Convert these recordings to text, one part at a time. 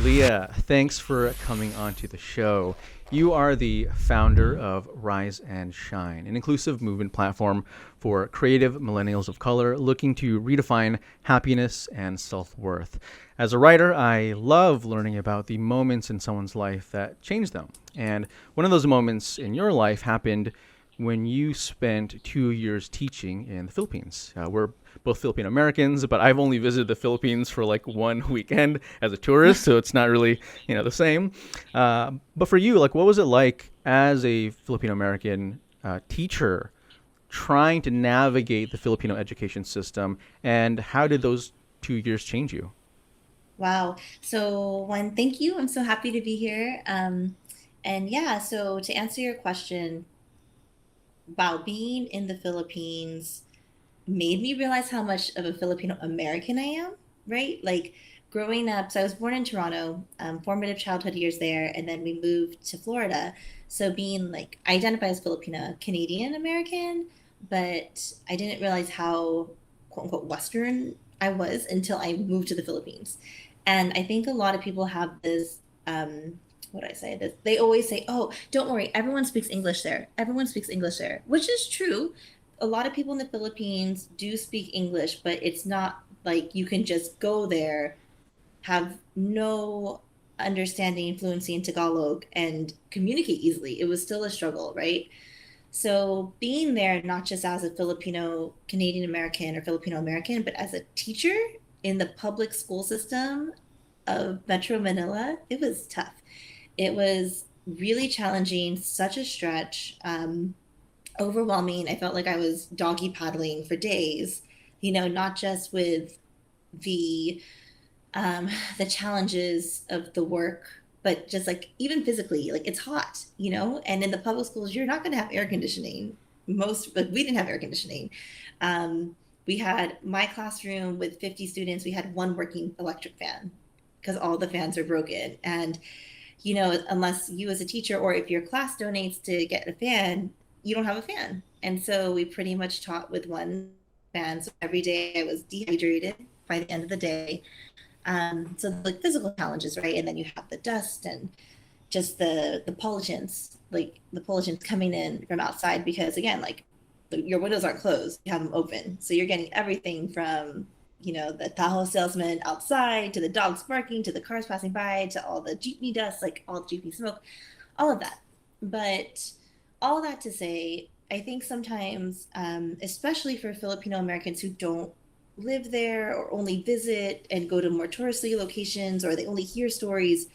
Leah, thanks for coming onto the show. You are the founder of Rise and Shine, an inclusive movement platform for creative millennials of color looking to redefine happiness and self worth. As a writer, I love learning about the moments in someone's life that changed them. And one of those moments in your life happened when you spent 2 years teaching in the Philippines. We're both Filipino Americans, but I've only visited the Philippines for like one weekend as a tourist, so it's not really, the same. But for you, like, what was it like as a Filipino American teacher trying to navigate the Filipino education system, and how did those 2 years change you? Wow. So, one, thank you. I'm so happy to be here. And yeah, so to answer your question about being in the Philippines made me realize how much of a Filipino American I am, right? Like growing up, so I was born in Toronto, formative childhood years there, and then we moved to Florida. So being like, I identify as Filipino Canadian American, but I didn't realize how quote unquote Western I was until I moved to the Philippines. And I think a lot of people have this, what do I say? This, they always say, oh, don't worry, everyone speaks English there. Everyone speaks English there, which is true. A lot of people in the Philippines do speak English, but it's not like you can just go there, have no understanding, fluency in Tagalog, and communicate easily. It was still a struggle, right? So being there, not just as a Filipino Canadian American or Filipino American, but as a teacher in the public school system of Metro Manila, it was tough. It was really challenging, such a stretch, overwhelming. I felt like I was doggy paddling for days, not just with the the challenges of the work, but just like even physically, like it's hot, and in the public schools, you're not going to have air conditioning. Most, like we didn't have air conditioning. We had my classroom with 50 students, we had one working electric fan because all the fans are broken. And, unless you as a teacher or if your class donates to get a fan, you don't have a fan. And so we pretty much taught with one fan. So every day I was dehydrated by the end of the day. So like physical challenges, right? And then you have the dust and just the pollutants, like the pollutants coming in from outside because again, like your windows aren't closed, you have them open. So you're getting everything from, the Tahoe salesman outside to the dogs barking to the cars passing by to all the jeepney dust, like all the jeepney smoke, all of that. But all that to say, I think sometimes, especially for Filipino Americans who don't live there or only visit and go to more touristy locations or they only hear stories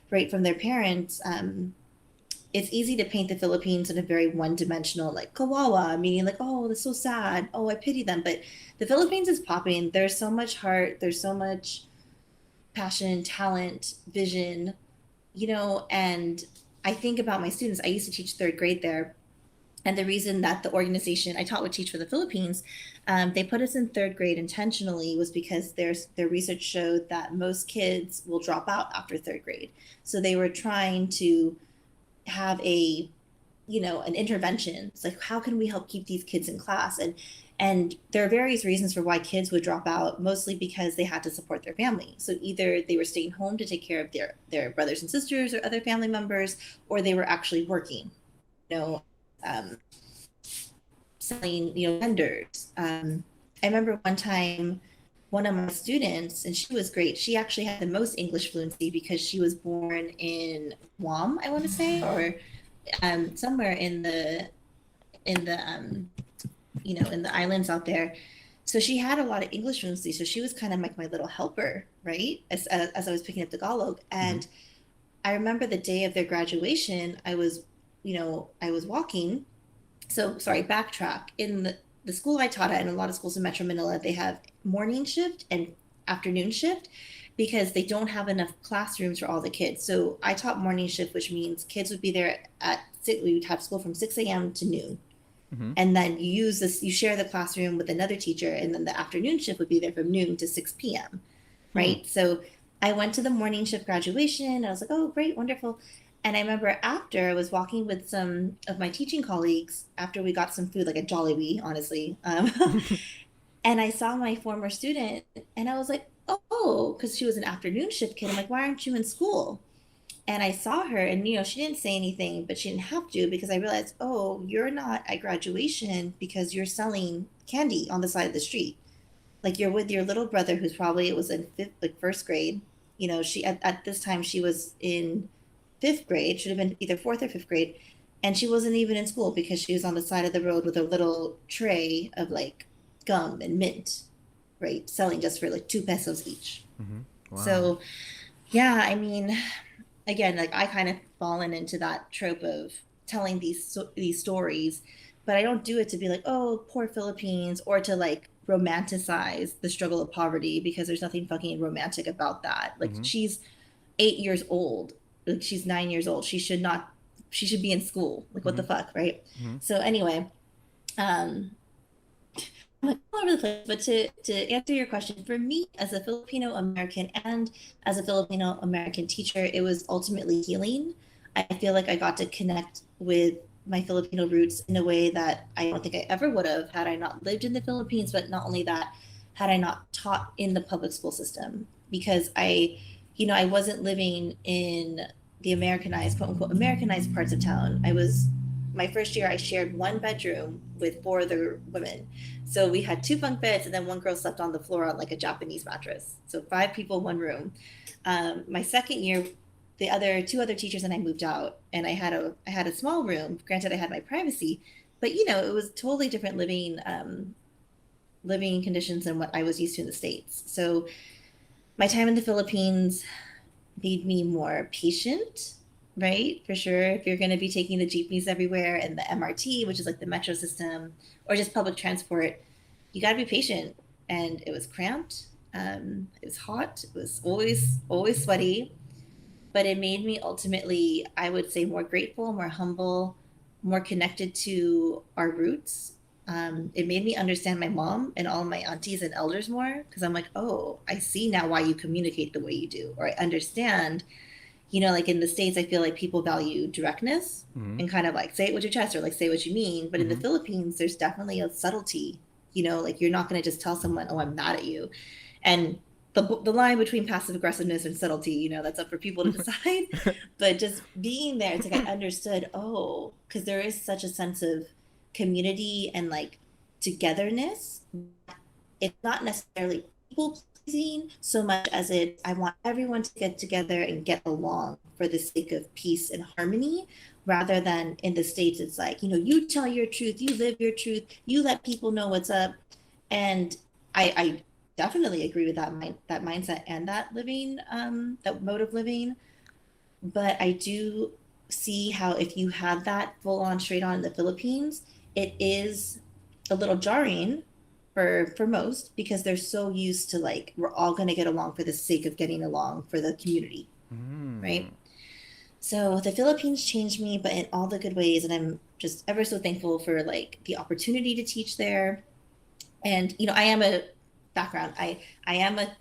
right from their parents, it's easy to paint the Philippines in a very one-dimensional, like kawawa, meaning like, oh, that's so sad. Oh, I pity them. But the Philippines is popping. There's so much heart. There's so much passion, talent, vision, and I think about my students. I used to teach third grade there. And the reason that the organization I taught with Teach for the Philippines, they put us in third grade intentionally was because their research showed that most kids will drop out after third grade. So they were trying to have an intervention. It's like, how can we help keep these kids in class? And there are various reasons for why kids would drop out, mostly because they had to support their family. So either they were staying home to take care of their brothers and sisters or other family members, or they were actually working, you know, um, selling, vendors. I remember one time one of my students, and she was great. She actually had the most English fluency because she was born in Guam, I want to say, or somewhere in the in the islands out there. So she had a lot of English fluency. So she was kind of like my little helper, right? As I was picking up Tagalog. Mm-hmm. And I remember the day of their graduation, I was walking. So sorry, backtrack. In the school I taught at, and a lot of schools in Metro Manila, they have morning shift and afternoon shift because they don't have enough classrooms for all the kids. So I taught morning shift, which means kids would be there at six, we would have school from 6 a.m. to noon. Mm-hmm. And then you share the classroom with another teacher, and then the afternoon shift would be there from noon to 6 p.m. Hmm. Right? So I went to the morning shift graduation. I was like, oh, great, wonderful. And I remember after I was walking with some of my teaching colleagues after we got some food, like a Jollibee, honestly. And I saw my former student, and I was like, oh, because she was an afternoon shift kid. I'm like, why aren't you in school? And I saw her, and she didn't say anything, but she didn't have to, because I realized, oh, you're not at graduation because you're selling candy on the side of the street. Like, you're with your little brother, who's probably, it was in first grade. She at this time she was in fifth grade, should have been either fourth or fifth grade, and she wasn't even in school because she was on the side of the road with a little tray of like gum and mint, right, selling just for like 2 pesos each. Hmm. Wow. So yeah, I mean, again, like I kind of fallen into that trope of telling these stories, but I don't do it to be like, oh, poor Philippines, or to like romanticize the struggle of poverty, because there's nothing fucking romantic about that. Like, Hmm. she's 8 years old, like she's 9 years old. She should not. She should be in school. Like, what Hmm. the fuck, right? Hmm. So anyway, um, I'm like all over the place. But to answer your question, for me as a Filipino American and as a Filipino American teacher, it was ultimately healing. I feel like I got to connect with my Filipino roots in a way that I don't think I ever would have had I not lived in the Philippines. But not only that, had I not taught in the public school system, because I wasn't living in the Americanized, quote unquote, Americanized parts of town. My first year, I shared one bedroom with four other women. So we had two bunk beds, and then one girl slept on the floor on like a Japanese mattress. So 5 people, one room. My second year, the other two other teachers and I moved out, and I had a small room. Granted, I had my privacy, but it was totally different living conditions than what I was used to in the States. So my time in the Philippines made me more patient, right? For sure. If you're going to be taking the jeepneys everywhere and the MRT, which is like the metro system, or just public transport, you got to be patient. And it was cramped. It was hot. It was always sweaty. But it made me ultimately, I would say, more grateful, more humble, more connected to our roots. It made me understand my mom and all my aunties and elders more, because I'm like, oh, I see now why you communicate the way you do, or I understand. Like in the States, I feel like people value directness Hmm. and kind of like say it with your chest, or like say what you mean. But in the Hmm. Philippines, there's definitely a subtlety. Like you're not going to just tell someone, oh, I'm mad at you. And the line between passive aggressiveness and subtlety, that's up for people to decide. But just being there, it's like I understood, oh, because there is such a sense of community and like togetherness. It's not necessarily people pleasing so much as I want everyone to get together and get along for the sake of peace and harmony, rather than in the States, it's like, you tell your truth, you live your truth, you let people know what's up. And I definitely agree with that mindset and that mode of living. But I do see how if you have that full on straight on in the Philippines, it is a little jarring for most, because they're so used to like, we're all going to get along for the sake of getting along for the community, Hmm. right? So the Philippines changed me, but in all the good ways, and I'm just ever so thankful for like the opportunity to teach there. And I am a background. I am a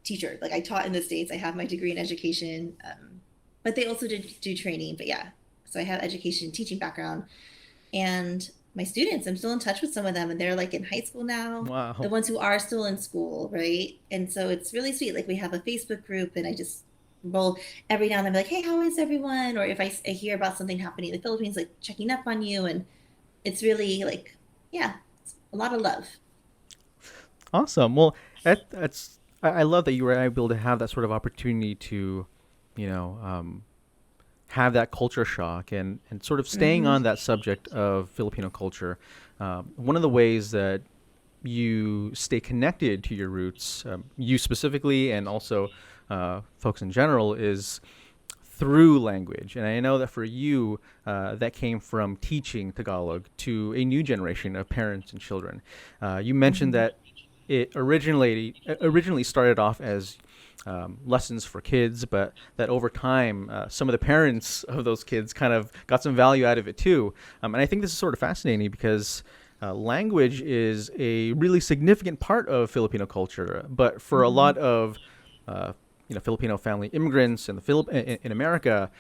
teacher. Like, I taught in the States. I have my degree in education, but they also did do training. But yeah, so I have education teaching background, and my students, I'm still in touch with some of them, and they're like in high school now. The Wow. ones who are still in school, right? And so it's really sweet. Like, we have a Facebook group, and I just roll every now and then, be like, hey, how is everyone? Or if I hear about something happening in the Philippines, like checking up on you, and it's really like, yeah, it's a lot of love. Awesome. Well, I love that you were able to have that sort of opportunity to, you know, have that culture shock and sort of staying Mm-hmm. on that subject of Filipino culture. One of the ways that you stay connected to your roots, you specifically, and also folks in general, is through language. And I know that for you, that came from teaching Tagalog to a new generation of parents and children. You mentioned Mm-hmm. that it originally started off as lessons for kids, but that over time, some of the parents of those kids kind of got some value out of it too. And I think this is sort of fascinating because language is a really significant part of Filipino culture, but for a Mm-hmm. lot of uh, Filipino family immigrants in in America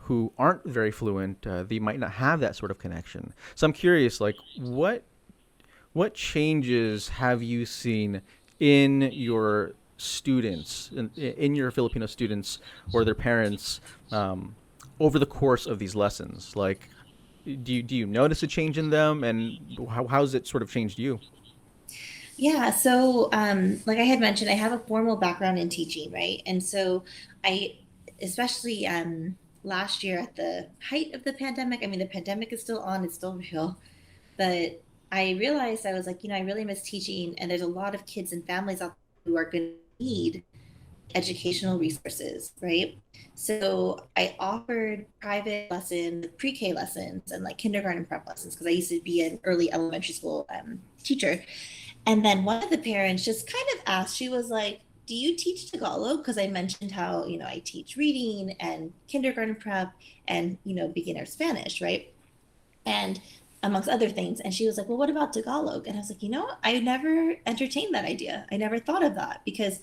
who aren't very fluent, they might not have that sort of connection. So I'm curious, like what changes have you seen in your students in your Filipino students or their parents over the course of these lessons? Like, do you notice a change in them, and how's it sort of changed you? Yeah, so like I had mentioned, I have a formal background in teaching, right? And so I, especially last year at the height of the pandemic, I mean, the pandemic is still on, it's still real, but I realized I was like, I really miss teaching, and there's a lot of kids and families out there who are going to need educational resources, right? So I offered private lessons, pre-K lessons, and like kindergarten prep lessons because I used to be an early elementary school teacher. And then one of the parents just kind of asked, she was like, do you teach Tagalog? Because I mentioned how, I teach reading and kindergarten prep and, beginner Spanish, right? And amongst other things. And she was like, well, what about Tagalog? And I was like, I never entertained that idea. I never thought of that because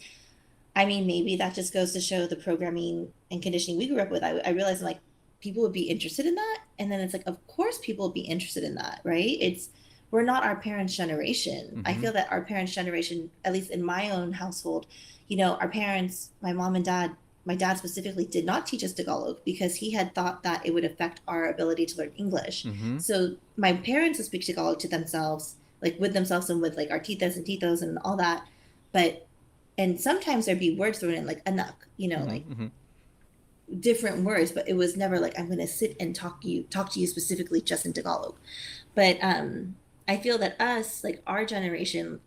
I mean, maybe that just goes to show the programming and conditioning we grew up with. I realized like people would be interested in that. And then it's like, of course, people would be interested in that, right? We're not our parents' generation. I Mm-hmm. feel that our parents' generation, at least in my own household, our parents, my mom and dad, my dad specifically did not teach us Tagalog because he had thought that it would affect our ability to learn English. Mm-hmm. So my parents would speak Tagalog to themselves, like with themselves and with like our titas and titos and all that. But and sometimes there'd be words thrown in like anak, like Mm-hmm. different words, but it was never like I'm gonna sit and talk to you specifically just in Tagalog. But I feel that us, like our generation,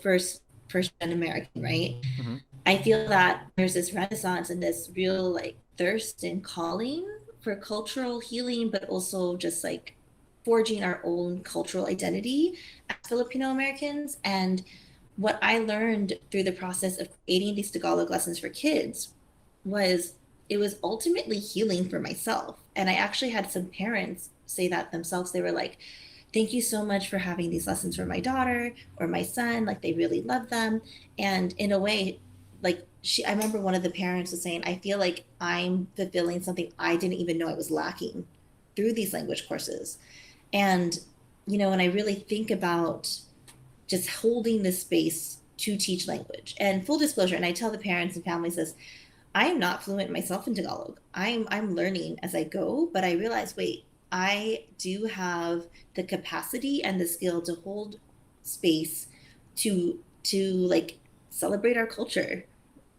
first gen American, right? Mm-hmm. I feel that there's this renaissance and this real like thirst and calling for cultural healing, but also just like forging our own cultural identity as Filipino Americans. And what I learned through the process of creating these Tagalog lessons for kids was it was ultimately healing for myself. And I actually had some parents say that themselves. They were like, thank you so much for having these lessons for my daughter or my son. Like they really love them. And in a way, like I remember one of the parents was saying, I feel like I'm fulfilling something I didn't even know I was lacking through these language courses. And, when I really think about just holding this space to teach language. And full disclosure, and I tell the parents and families this, I am not fluent myself in Tagalog. I'm learning as I go, but I realize, wait, I do have the capacity and the skill to hold space to like celebrate our culture,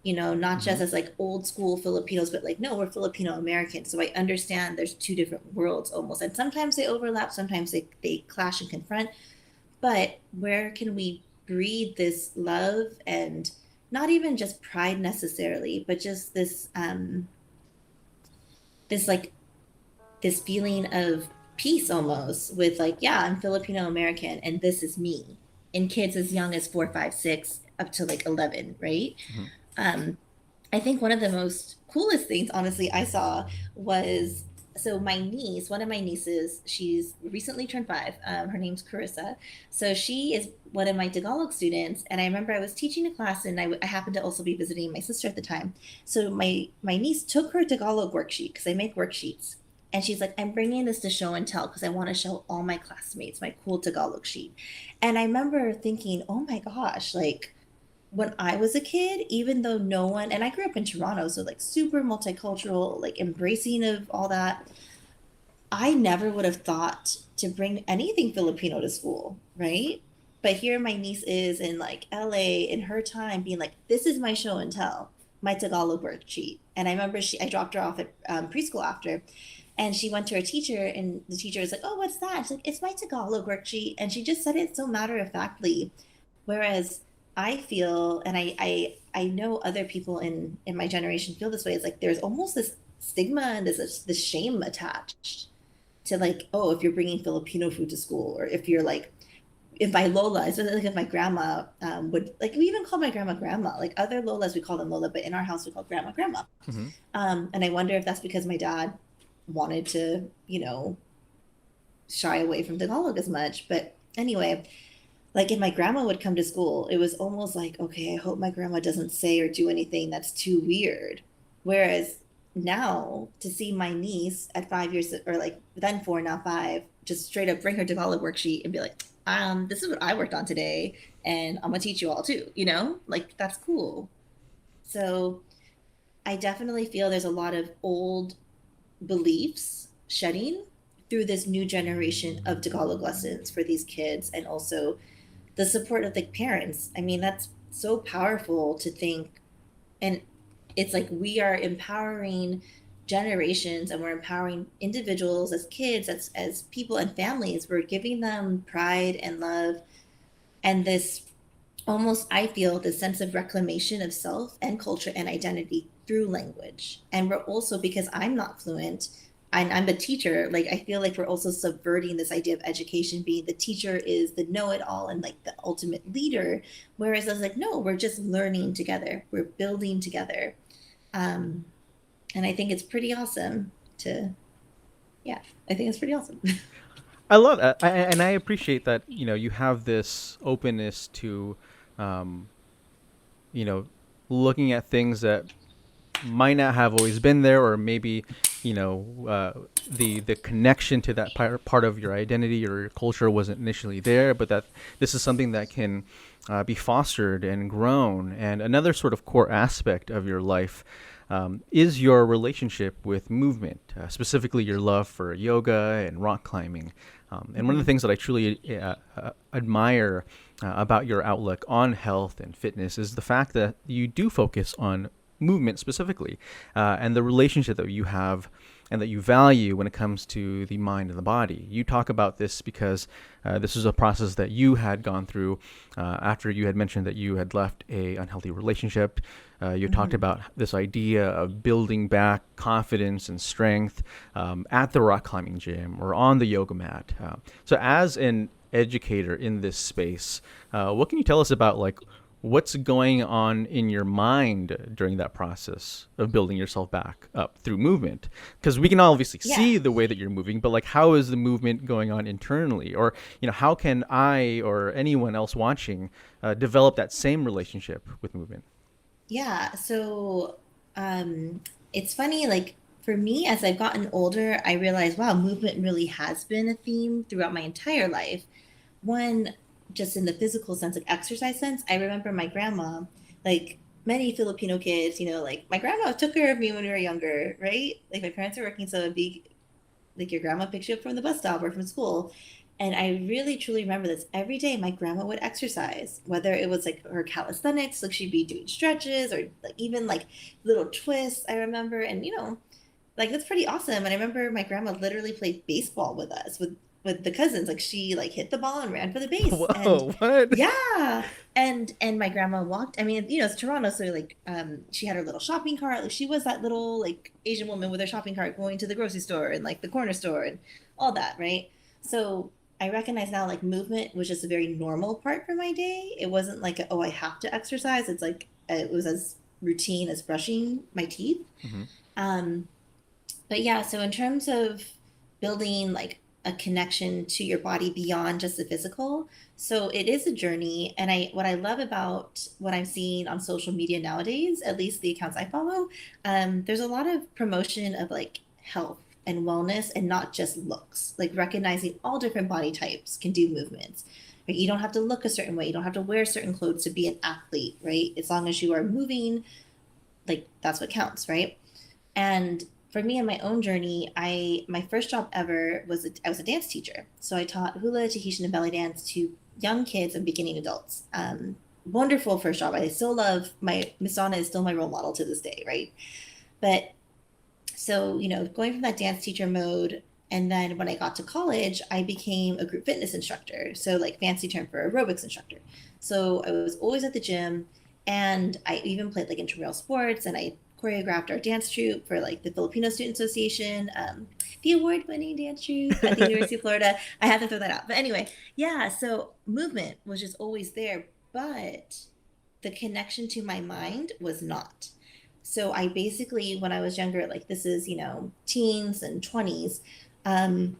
not Mm-hmm. just as like old school Filipinos, but like, no, we're Filipino Americans. So I understand there's two different worlds almost. And sometimes they overlap, sometimes they clash and confront, but where can we breathe this love and not even just pride necessarily, but just this like this feeling of peace almost with like, yeah, I'm Filipino American and this is me. In kids as young as 4, 5, 6, up to like 11, right? Mm-hmm. Um, I think one of the most coolest things, honestly, I saw was so my niece, one of my nieces, she's recently turned 5. Her name's Carissa. So she is one of my Tagalog students. And I remember I was teaching a class and I happened to also be visiting my sister at the time. So my niece took her Tagalog worksheet because I make worksheets. And she's like, I'm bringing this to show and tell because I want to show all my classmates my cool Tagalog sheet. And I remember thinking, oh my gosh, like, when I was a kid, even though no one, and I grew up in Toronto, so like super multicultural, like embracing of all that, I never would have thought to bring anything Filipino to school, right? But here my niece is in like LA in her time being like, this is my show and tell, my Tagalog worksheet. And I remember I dropped her off at preschool after, and she went to her teacher, and the teacher was like, oh, what's that? She's like, it's my Tagalog worksheet. And she just said it so matter of factly. Whereas I feel, and I know other people in my generation feel this way. It's like there's almost this stigma and this shame attached to like, oh, if you're bringing Filipino food to school, or if you're like, if my Lola, especially like if my grandma would like, we even call my grandma. Like other Lolas, we call them Lola, but in our house we call grandma. Mm-hmm. And I wonder if that's because my dad wanted to, shy away from Tagalog as much. But anyway, like if my grandma would come to school, it was almost like, okay, I hope my grandma doesn't say or do anything that's too weird. Whereas now to see my niece at 5 years or like then 4, now 5, just straight up bring her Tagalog worksheet and be like, this is what I worked on today, and I'm gonna teach you all too, you know? Like, that's cool. So I definitely feel there's a lot of old beliefs shedding through this new generation of Tagalog lessons for these kids, and also the support of the parents. I mean, that's so powerful to think. And it's like we are empowering generations, and we're empowering individuals as kids, as people and families. We're giving them pride and love, and this almost, I feel, the sense of reclamation of self and culture and identity through language. And we're also, because I'm not fluent, I'm the teacher, like I feel like we're also subverting this idea of education being the teacher is the know-it-all and like the ultimate leader. Whereas I was like, no, we're just learning together, we're building together. um and I think it's pretty awesome to, yeah, I think it's pretty awesome. I love that, and I appreciate that. You have this openness to, um, you know, looking at things that might not have always been there, or maybe, you know, the connection to that part of your identity or your culture wasn't initially there, but that this is something that can be fostered and grown. And another sort of core aspect of your life is your relationship with movement, specifically your love for yoga and rock climbing. And one of the things that I truly admire about your outlook on health and fitness is the fact that you do focus on movement specifically, and the relationship that you have and that you value when it comes to the mind and the body. You talk about this because this is a process that you had gone through after you had mentioned that you had left a unhealthy relationship. You talked Mhm. about this idea of building back confidence and strength at the rock climbing gym or on the yoga mat. So as an educator in this space, what can you tell us about like what's going on in your mind during that process of building yourself back up through movement? Because we can obviously Yeah. see the way that you're moving, but like how is the movement going on internally? Or, how can I or anyone else watching develop that same relationship with movement? Yeah, so um it's funny, like for me, as I've gotten older, I realized, wow, movement really has been a theme throughout my entire life. One, just in the physical sense, like exercise sense, I remember my grandma, like many Filipino kids, like my grandma took care of me when we were younger, right? Like my parents are working, so it'd be like your grandma picks you up from the bus stop or from school. And I really truly remember this. Every day my grandma would exercise, whether it was like her calisthenics, like she'd be doing stretches or like even like little twists, I remember. And like that's pretty awesome. And I remember my grandma literally played baseball with us, with the cousins. Like she like hit the ball and ran for the base. And Whoa, what? yeah. And my grandma walked. I mean, it's Toronto, so like she had her little shopping cart. Like she was that little like Asian woman with her shopping cart going to the grocery store and like the corner store and all that, right? So I recognize now like movement was just a very normal part for my day. It wasn't like, oh, I have to exercise. It's like it was as routine as brushing my teeth. Hmm. Um, but yeah, so in terms of building like a connection to your body beyond just the physical, so it is a journey. And what I love about what I'm seeing on social media nowadays, at least the accounts I follow, there's a lot of promotion of like health and wellness and not just looks, like recognizing all different body types can do movements. Like you don't have to look a certain way, you don't have to wear certain clothes to be an athlete, right? As long as you are moving, like that's what counts, right? And for me in my own journey, my first job ever was I was a dance teacher. So I taught hula, Tahitian, and belly dance to young kids and beginning adults. Wonderful first job. I still love my Miss Donna is still my role model to this day, right? But so going from that dance teacher mode, and then when I got to college, I became a group fitness instructor. So like fancy term for aerobics instructor. So I was always at the gym, and I even played like intramural sports, and I choreographed our dance troupe for like the Filipino Student Association, the award-winning dance troupe at the University of Florida. I had to throw that out, but anyway, yeah. So movement was just always there, but the connection to my mind was not. So I basically, when I was younger, like this is, teens and 20s, um,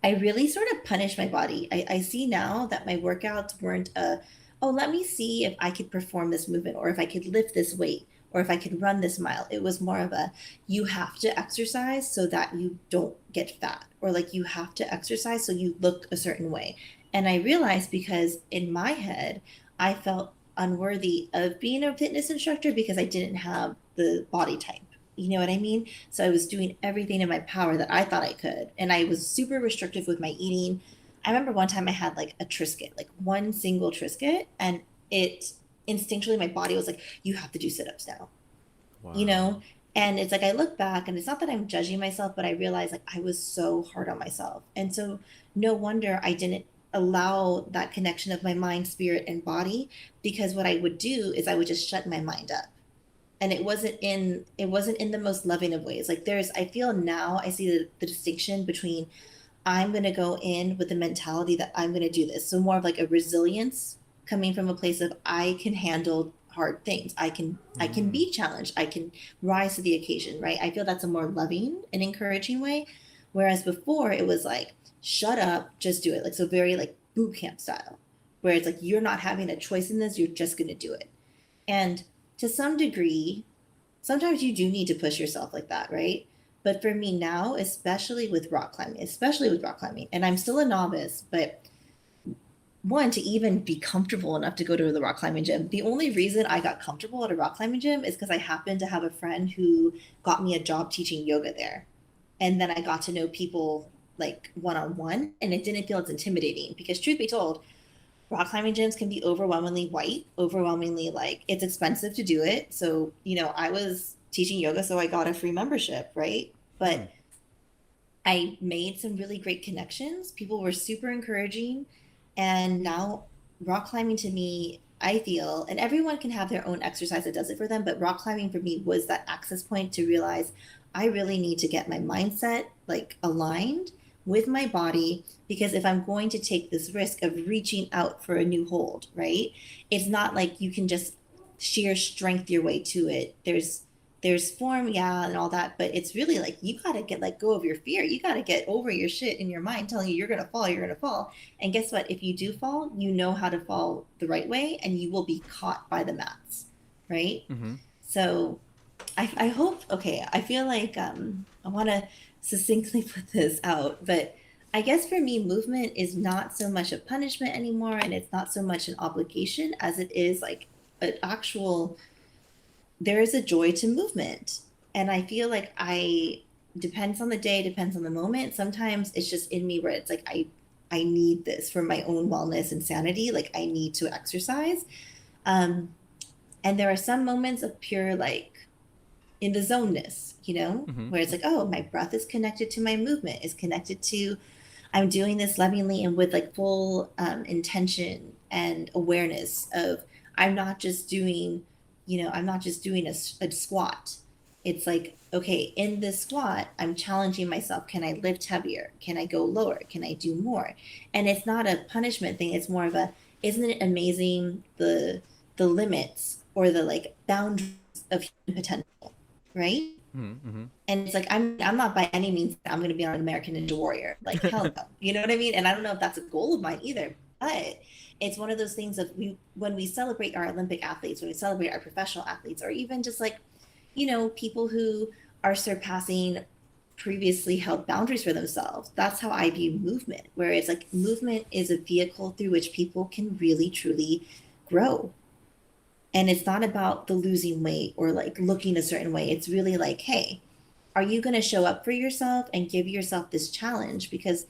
I really sort of punished my body. I see now that my workouts weren't oh, let me see if I could perform this movement or if I could lift this weight or if I could run this mile. It was more of a, you have to exercise so that you don't get fat, or like you have to exercise so you look a certain way. And I realized because in my head, I felt unworthy of being a fitness instructor because I didn't have the body type. You know what I mean? So I was doing everything in my power that I thought I could. And I was super restrictive with my eating. I remember one time I had like a Triscuit, like one single Triscuit, and it instinctually, my body was like, you have to do sit ups now, you Wow. know? And it's like I look back and it's not that I'm judging myself, but I realize like I was so hard on myself. And so no wonder I didn't allow that connection of my mind, spirit, and body, because what I would do is I would just shut my mind up. And it wasn't in the most loving of ways. Like there's I feel now I see the distinction between I'm going to go in with the mentality that I'm going to do this. So more of like a resilience coming from a place of I can handle hard things. I can Mm. be challenged. I can rise to the occasion, right? I feel that's a more loving and encouraging way. Whereas before it was like, shut up, just do it. Like so very like boot camp style, where it's like you're not having a choice in this, you're just going to do it. And to some degree, sometimes you do need to push yourself like that, right? But for me now, especially with rock climbing, and I'm still a novice, but one, to even be comfortable enough to go to the rock climbing gym. The only reason I got comfortable at a rock climbing gym is because I happened to have a friend who got me a job teaching yoga there. And then I got to know people like one on one, and it didn't feel as intimidating because, truth be told, rock climbing gyms can be overwhelmingly white, overwhelmingly like it's expensive to do it. So, I was teaching yoga, so I got a free membership, right? Hmm. But I made some really great connections. People were super encouraging. And now rock climbing to me, I feel, and everyone can have their own exercise that does it for them, but rock climbing for me was that access point to realize I really need to get my mindset like aligned with my body, because if I'm going to take this risk of reaching out for a new hold, right? It's not like you can just sheer strength your way to it. There's form, yeah, and all that, but it's really like you gotta get like go of your fear. You gotta get over your shit in your mind telling you you're gonna fall, you're gonna fall. And guess what? If you do fall, you know how to fall the right way and you will be caught by the mats, right? Mm-hmm. So I hope, okay, I feel like I wanna succinctly put this out, but I guess for me, movement is not so much a punishment anymore, and it's not so much an obligation as it is like an actual there is a joy to movement. And I feel like I depends on the day, depends on the moment. Sometimes it's just in me where it's like I need this for my own wellness and sanity. Like I need to exercise. Um, and there are some moments of pure like in the zoneness, Mm-hmm. where it's like, oh, my breath is connected to my movement, is connected to I'm doing this lovingly and with like full intention and awareness of I'm not just doing, I'm not just doing a squat. It's like, okay, in this squat, I'm challenging myself. Can I lift heavier? Can I go lower? Can I do more? And it's not a punishment thing. It's more of a, isn't it amazing the limits or the like boundaries of human potential, right? Mm-hmm. And it's like I'm not by any means I'm going to be on an American Ninja Warrior. Like hell no, you know what I mean? And I don't know if that's a goal of mine either. But it's one of those things of we when we celebrate our Olympic athletes, when we celebrate our professional athletes, or even just like people who are surpassing previously held boundaries for themselves. That's how I view movement, where it's like movement is a vehicle through which people can really truly grow. And it's not about the losing weight or like looking a certain way. It's really like, hey, are you going to show up for yourself and give yourself this challenge? Because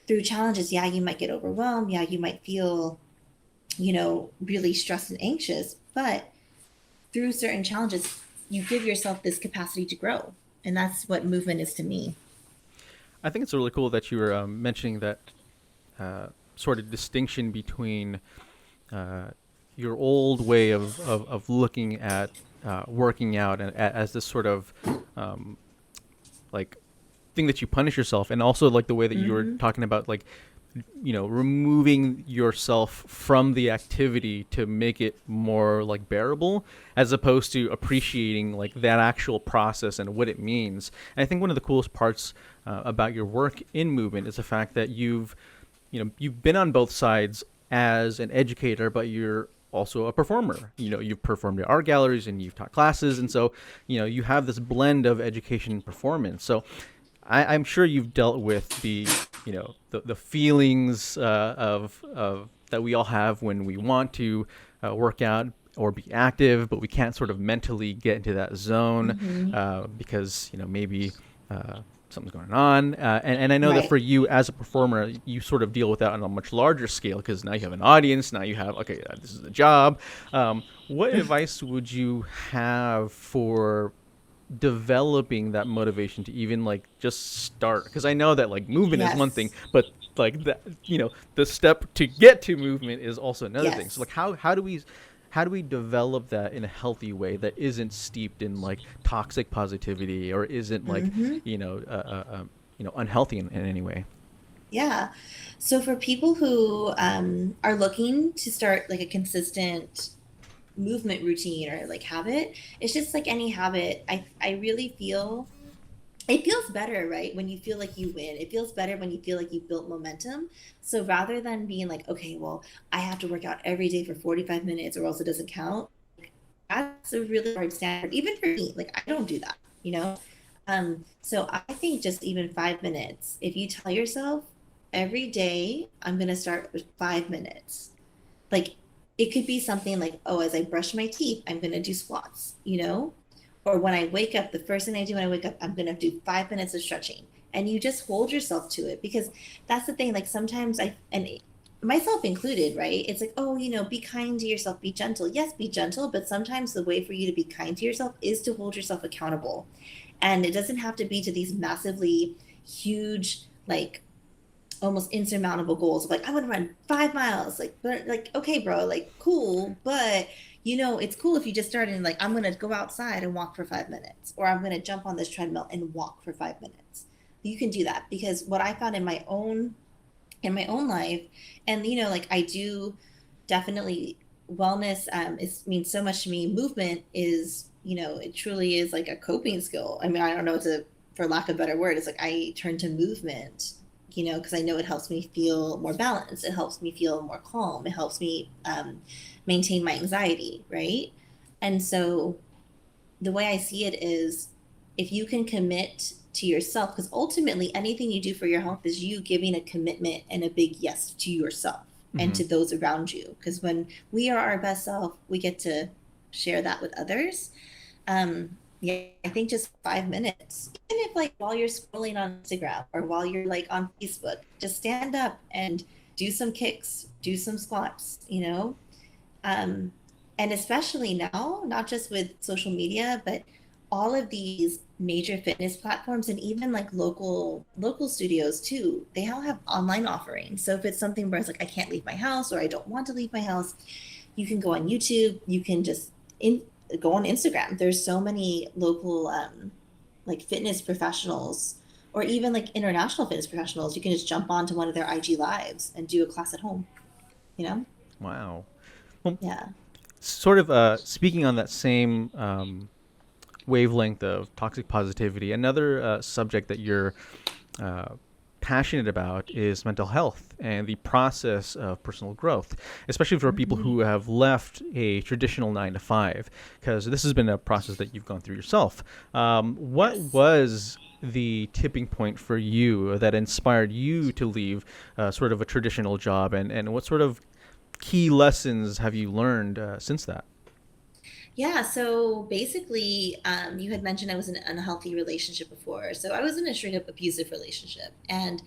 through challenges, yeah, you might get overwhelmed. Yeah, you might feel, really stressed and anxious. But through certain challenges, you give yourself this capacity to grow. And that's what movement is to me. I think it's really cool that you were mentioning that sort of distinction between uh, your old way of looking at working out and as this sort of um, like thing that you punish yourself, and also like the way that you were Mm-hmm. talking about like removing yourself from the activity to make it more like bearable, as opposed to appreciating like that actual process and what it means. And I think one of the coolest parts about your work in movement is the fact that you've been on both sides as an educator, but you're also a performer. You've performed at art galleries and you've taught classes, and so you have this blend of education and performance. So I'm sure you've dealt with the feelings of that we all have when we want to work out or be active, but we can't sort of mentally get into that zone Mm-hmm. because maybe something's going on. And I know that Right. for you as a performer, you sort of deal with that on a much larger scale because now you have an audience. Now you have, okay, this is the job. What advice would you have for developing that motivation to even like just start? Because I know that like movement is one thing, Yes. but like that, the step to get to movement is also another thing. So Yes. like how do we develop that in a healthy way that isn't steeped in like toxic positivity or isn't like Mm-hmm. unhealthy in any way? Yeah. So for people who are looking to start like a consistent movement routine or like habit, it's just like any habit. I really feel it feels better, right? When you feel like you win. It feels better when you feel like you built momentum. So rather than being like, okay, well, I have to work out every day for 45 minutes or else it doesn't count. That's a really hard standard, even for me. Like I don't do that, you know? So I think just even 5 minutes, if you tell yourself every day, I'm gonna start with 5 minutes. Like it could be something like, oh, as I brush my teeth, I'm gonna do squats, you know? Or when I wake up, the first thing I do when I wake up, I'm gonna do 5 minutes of stretching. And you just hold yourself to it because that's the thing. Like sometimes and myself included, right? It's like, oh, be kind to yourself, be gentle. Yes, be gentle, but sometimes the way for you to be kind to yourself is to hold yourself accountable. And it doesn't have to be to these massively huge, like almost insurmountable goals of like I want to run 5 miles, like but like okay bro, like cool, but it's cool if you just start and like I'm gonna go outside and walk for 5 minutes, or I'm gonna jump on this treadmill and walk for 5 minutes. You can do that because what I found in my own life, and like I do definitely wellness is means so much to me. Movement is, it truly is like a coping skill. I mean, I don't know, for lack of a better word, it's like I turn to movement, because I know it helps me feel more balanced, it helps me feel more calm, it helps me maintain my anxiety, right? And so the way I see it is, if you can commit to yourself, because ultimately anything you do for your health is you giving a commitment and a big yes to yourself and Mm-hmm. to those around you. Because when we are our best self, we get to share that with others. Yeah, I think just 5 minutes, even if like while you're scrolling on Instagram or while you're like on Facebook, just stand up and do some kicks, do some squats, um, and especially now, not just with social media, but all of these major fitness platforms and even like local studios too, they all have online offerings. So if it's something where it's like I can't leave my house or I don't want to leave my house, you can go on YouTube, you can just go on Instagram. There's so many local like fitness professionals or even like international fitness professionals. You can just jump onto one of their IG lives and do a class at home, you know? Wow. Well, Yeah. sort of speaking on that same wavelength of toxic positivity, another subject that you're uh, passionate about is mental health and the process of personal growth, especially for people Mhm. who have left a traditional 9 to 5, because this has been a process that you've gone through yourself. What Yes. was the tipping point for you that inspired you to leave sort of a traditional job, and what sort of key lessons have you learned since that? Yeah, so basically, you had mentioned I was in an unhealthy relationship before. So I was in a straight up abusive relationship. And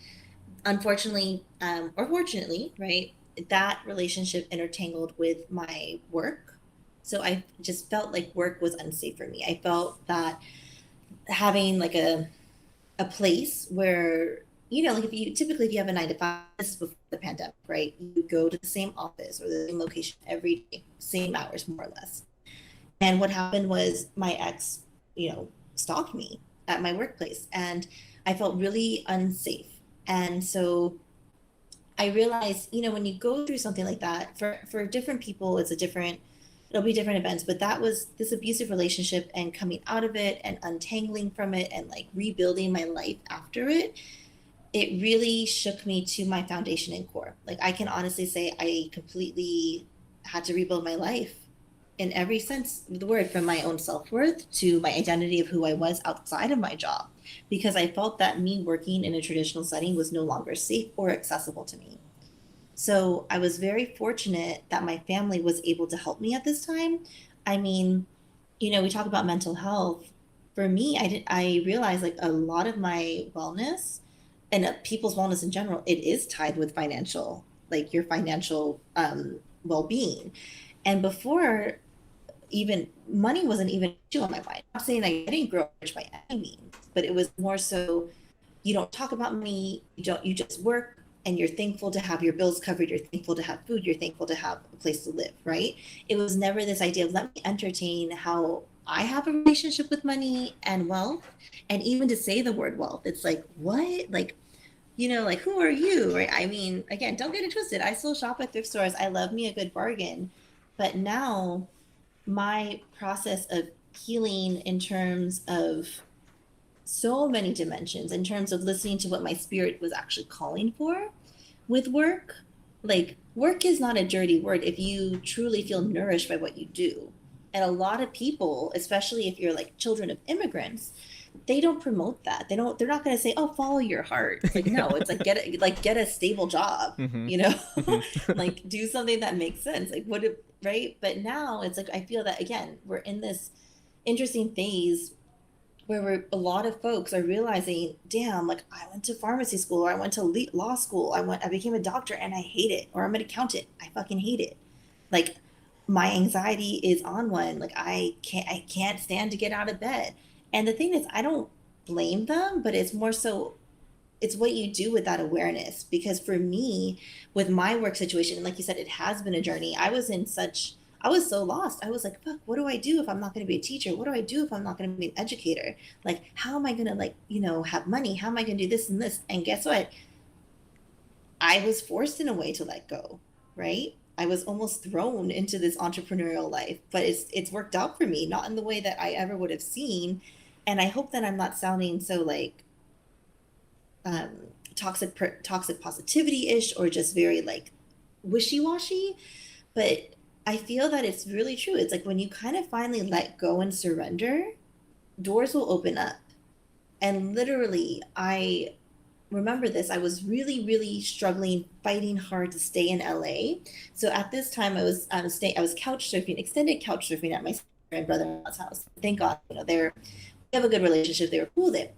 unfortunately, or fortunately, right, that relationship intertangled with my work. So I just felt like work was unsafe for me. I felt that having like a place where, like if you have a 9 to 5, this is before the pandemic, right? You go to the same office or the same location every day, same hours more or less. And what happened was my ex, stalked me at my workplace and I felt really unsafe. And so I realized, when you go through something like that, for different people, it'll be different events. But that was this abusive relationship, and coming out of it and untangling from it and like rebuilding my life after it, it really shook me to my foundation and core. Like I can honestly say I completely had to rebuild my life in every sense of the word, from my own self-worth to my identity of who I was outside of my job, because I felt that me working in a traditional setting was no longer safe or accessible to me. So I was very fortunate that my family was able to help me at this time. I mean, we talk about mental health. For me, I realized like a lot of my wellness and people's wellness in general, it is tied with financial, like your financial well-being. And before, even money wasn't even an issue on my mind. I'm not saying like I didn't grow up rich by any means, but it was more so you don't talk about money, you just work, and you're thankful to have your bills covered, you're thankful to have food, you're thankful to have a place to live, right? It was never this idea of let me entertain how I have a relationship with money and wealth. And even to say the word wealth, it's like, what? Like, like who are you? Right? I mean, again, don't get it twisted. I still shop at thrift stores. I love me a good bargain. But now my process of healing in terms of so many dimensions, in terms of listening to what my spirit was actually calling for with work. Like, work is not a dirty word if you truly feel nourished by what you do. And a lot of people, especially if you're like children of immigrants, they don't promote that. They're not going to say, "Oh, follow your heart." It's like, Yeah. no, it's like get a stable job, Hmm. you know? Hmm. Like do something that makes sense. Like right? But now it's like I feel that again, we're in this interesting phase where a lot of folks are realizing, damn, like I went to pharmacy school or I went to law school, I became a doctor and I hate it, or I'm an accountant, I fucking hate it. Like my anxiety is on one, like I can't stand to get out of bed. And the thing is, I don't blame them, but it's more so it's what you do with that awareness. Because for me, with my work situation, and like you said, it has been a journey. I was so lost. I was like, fuck, what do I do if I'm not going to be a teacher? What do I do if I'm not going to be an educator? Like, how am I going to like, have money? How am I going to do this and this? And guess what? I was forced in a way to let go, right? I was almost thrown into this entrepreneurial life, but it's worked out for me, not in the way that I ever would have seen. And I hope that I'm not sounding so like um, toxic positivity ish or just very like wishy washy. But I feel that it's really true. It's like when you kind of finally let go and surrender, doors will open up. And literally, I remember this. I was really, really struggling, fighting hard to stay in LA. So at this time, I was couch surfing, extended couch surfing at my brother-in-law's house. Thank God, we have a good relationship. They were cool there.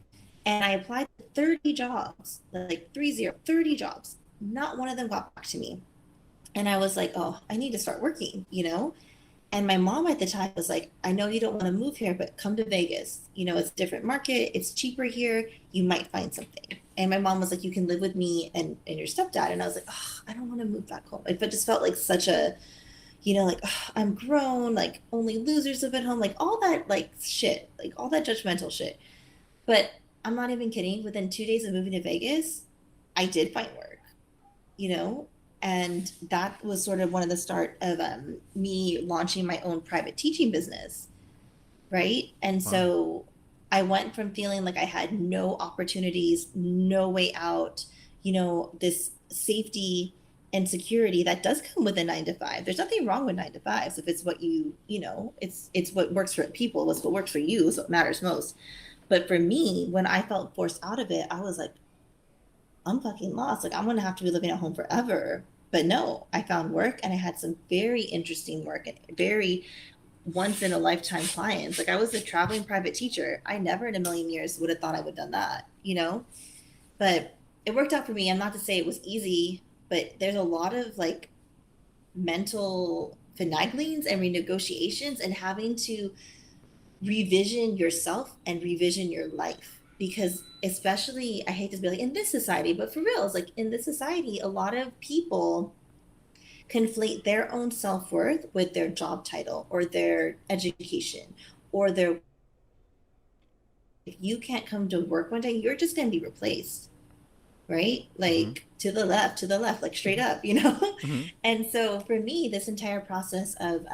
And I applied to 30 jobs, like 30 jobs. Not one of them got back to me. And I was like, oh, I need to start working, And my mom at the time was like, I know you don't want to move here, but come to Vegas. It's a different market. It's cheaper here. You might find something. And my mom was like, you can live with me and your stepdad. And I was like, oh, I don't want to move back home. It just felt like such a, like, oh, I'm grown, like only losers live at home, like all that like shit, like all that judgmental shit. But I'm not even kidding. Within 2 days of moving to Vegas, I did find work, you know? And that was sort of one of the start of me launching my own private teaching business, right? And Wow. so I went from feeling like I had no opportunities, no way out, this safety and security that does come with a 9 to 5. There's nothing wrong with 9 to 5s if it's what it's what works for people. What's what works for you is what matters most. But for me, when I felt forced out of it, I was like, I'm fucking lost. Like I'm gonna have to be living at home forever. But no, I found work and I had some very interesting work and very once in a lifetime clients. Like I was a traveling private teacher. I never in a million years would have thought I would have done that. But it worked out for me. I'm not to say it was easy, but there's a lot of like mental finaglings and renegotiations and having to revision yourself and revision your life. Because especially, I hate to be like in this society, but for real, it's like in this society, a lot of people conflate their own self-worth with their job title or their education or their, if you can't come to work one day, you're just going to be replaced, right? Hmm. Like to the left, like straight Hmm. up. Hmm. And so for me, this entire process of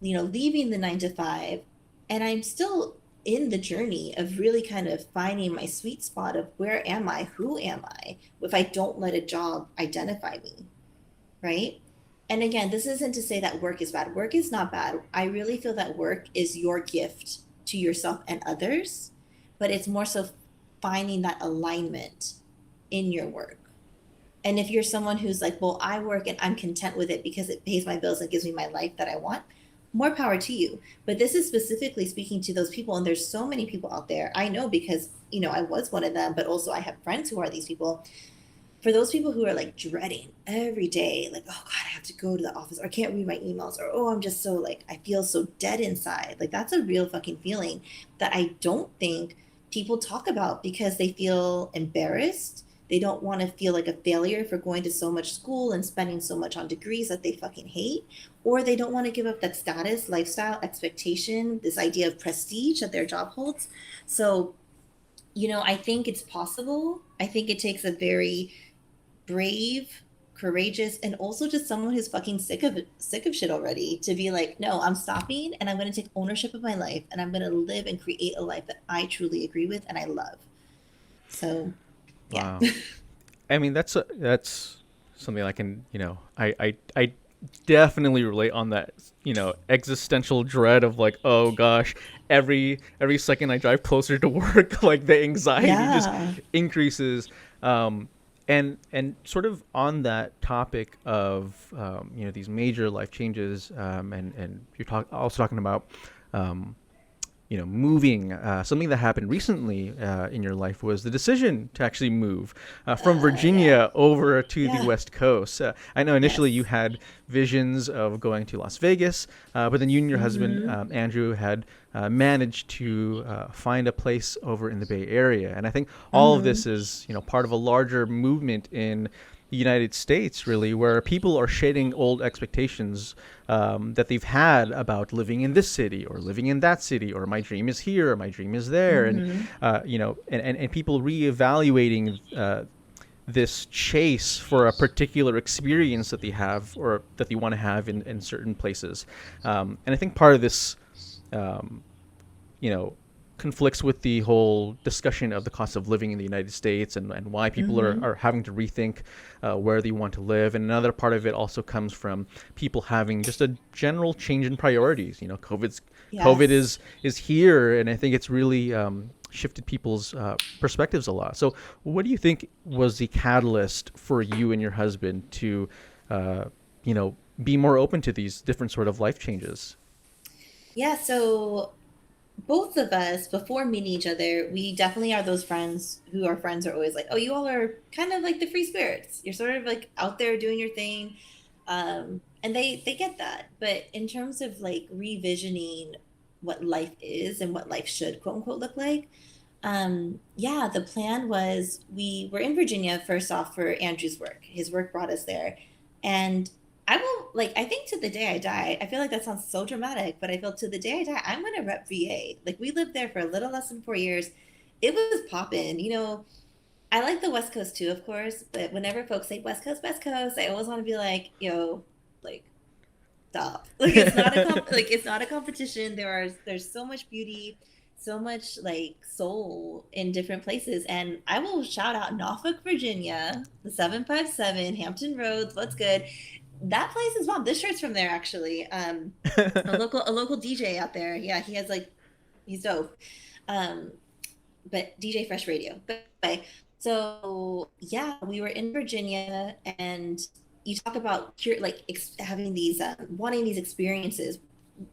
leaving the 9 to 5, and I'm still in the journey of really kind of finding my sweet spot of where am I, who am I, if I don't let a job identify me, right? and again, this isn't to say that work is bad. Work is not bad. I really feel that work is your gift to yourself and others, but it's more so finding that alignment in your work. And if you're someone who's like, well, I work and I'm content with it because it pays my bills and gives me my life that I want, more power to you. But this is specifically speaking to those people. And there's so many people out there. I know because, I was one of them, but also I have friends who are these people. For those people who are like dreading every day, like, oh God, I have to go to the office, or I can't read my emails, or oh, I'm just so like, I feel so dead inside. Like, that's a real fucking feeling that I don't think people talk about because they feel embarrassed. They don't want to feel like a failure for going to so much school and spending so much on degrees that they fucking hate. Or they don't want to give up that status, lifestyle, expectation, this idea of prestige that their job holds. So, I think it's possible. I think it takes a very brave, courageous, and also just someone who's fucking sick of shit already to be like, no, I'm stopping and I'm going to take ownership of my life and I'm going to live and create a life that I truly agree with and I love. So, yeah. Wow. I mean, that's something I can, I definitely relate on that, existential dread of like, oh gosh, every second I drive closer to work, like the anxiety just Yeah. increases. And sort of on that topic of, these major life changes, and also talking about, um, moving. Something that happened recently in your life was the decision to actually move from Yeah. Virginia over to the Yeah. West Coast. I know initially you Yes. had visions of going to Las Vegas, but then you and your husband, Mm-hmm. Andrew, had managed to find a place over in the Bay Area. And I think all of Mm-hmm. this is, part of a larger movement in the United States, really, where people are shedding old expectations that they've had about living in this city or living in that city, or my dream is here, or my dream is there, and Mm-hmm. and people reevaluating this chase for a particular experience that they have or that they want to have in certain places, and I think part of this um, you know, conflicts with the whole discussion of the cost of living in the United States, and why people Mm-hmm. are having to rethink where they want to live. And another part of it also comes from people having just a general change in priorities. COVID Yes. is here, and I think it's really shifted people's perspectives a lot. So, what do you think was the catalyst for you and your husband to, uh, be more open to these different sort of life changes? Yeah. So both of us, before meeting each other, we definitely are those friends who our friends are always like, oh, you all are kind of like the free spirits. You're sort of like out there doing your thing. And they get that. But in terms of like revisioning what life is and what life should quote unquote look like, yeah, the plan was we were in Virginia first off for Andrew's work. His work brought us there. And I will like I think to the day I die, I feel like that sounds so dramatic, but I feel to the day I die, I'm gonna rep VA. Like we lived there for a little less than 4 years. It was popping. I like the West Coast too, of course, but whenever folks say West Coast, I always want to be like, yo, like stop. Like it's not a competition. There's so much beauty, so much like soul in different places. And I will shout out Norfolk, Virginia, the 757, Hampton Roads, what's good. That place is bomb. This shirt's from there actually. A local DJ out there. Yeah, he has like he's dope. Um, but DJ Fresh Radio. But anyway, so yeah, we were in Virginia, and you talk about having these wanting these experiences.